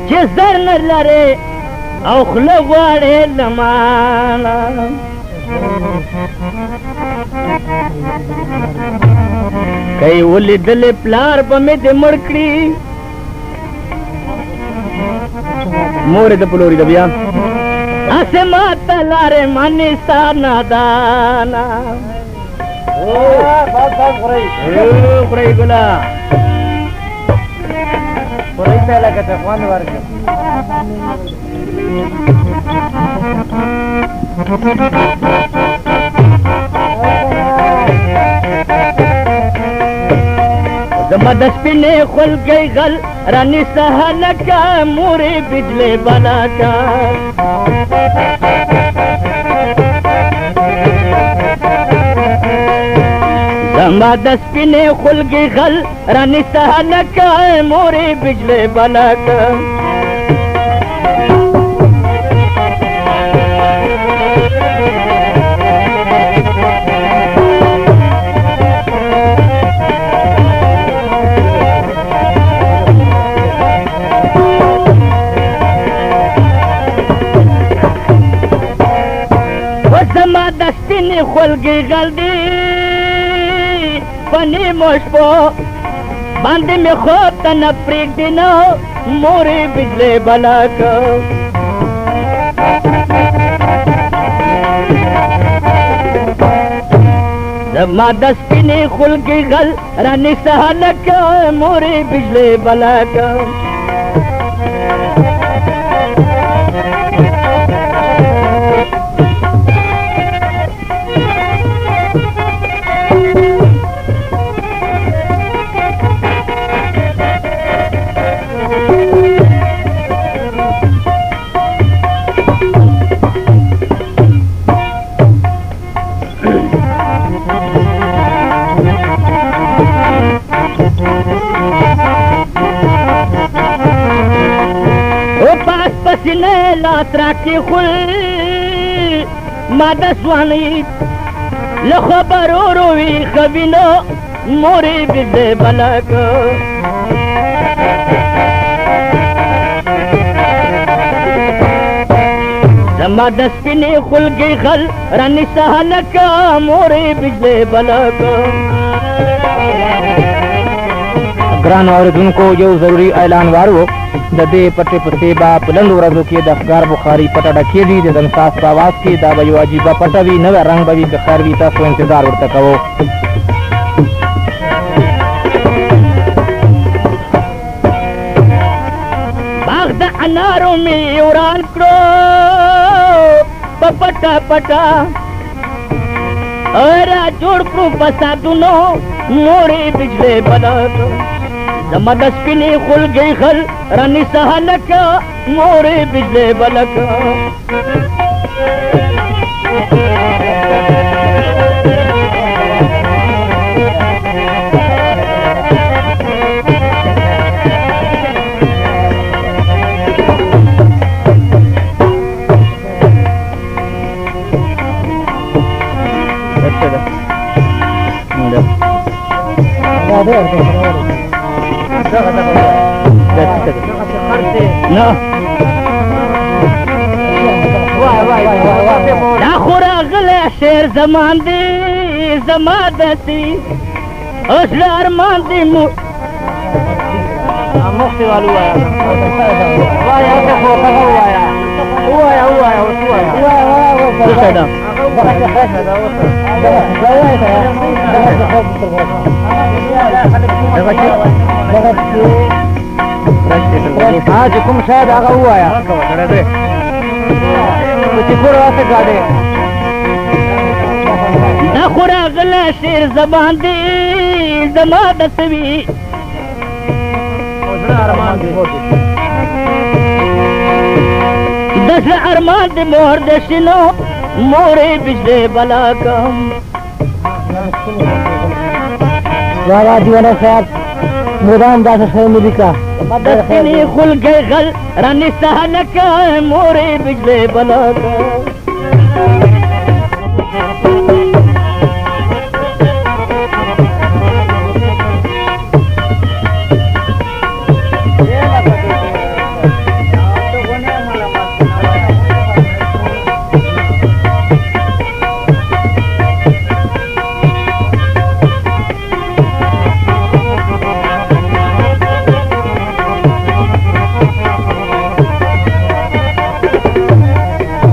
چې زر نه لرې او خوله غواړې له ماله که یې ولیدلې پلار به مې دې مړ کړي مور یې د پلوري ده بیا هسې ماته لارې منې ستا نادانه خورئ ګله خورئ ته لکه ته خوند ورکړه زما د سپینې خولګۍ غل رانیسه هلکه مورې بجلې بلاکه زما د سپینې خولګۍ غل رانیسه هلکه مورې بجلې بلاکه زما د سپینې خولګۍ غل دی په نیمو شپو باندې مې خوب ته نه پرېږدي نه مورې بجلې بلاکه زما د سپینې خولګۍ غل رانیسه هلکه مورې بجلې بلاکه پسینه لاس راکېښول ما د ځوانۍ له خبرو رویښه وینه مورې بجلې بلاکه زما د سپینې خولګۍ غل رانیسه هلکه مورې بجلې بلاکه ګرانو اورېدونکو یو ضروري اعلان وارو د دې پټې پټې به په لنډو ورځو کې د افګار بخاري پټه ډکېږي د دمساز په اواز کې دا به یو عجیبه پټه وي نوی رنګ به وي که خیر وي تاسو انتظار ورته کوو باغ د انارو مې وران کړو په پټه پټه را جوړ کړو فسادونو مورې بجلې بلاکه زما د سپینې خولګۍ غل رانیسه هلکه مورې بجلې بلاکه دا خو راغلی شعر زمان دی زما داسې زړه ارمان دی مخکې والو چې کوم شاید هغه ووایه دا خو راغلی شعر زبان دی زما داسې وي د زړه ارمان دی مور د شنو مورې بجلې بلاکه والا دیوانه صاحب مدام داسې شی مې لیکه د سپینې خولګۍ غل رانیسه هلکه مورې بجلې بلاکه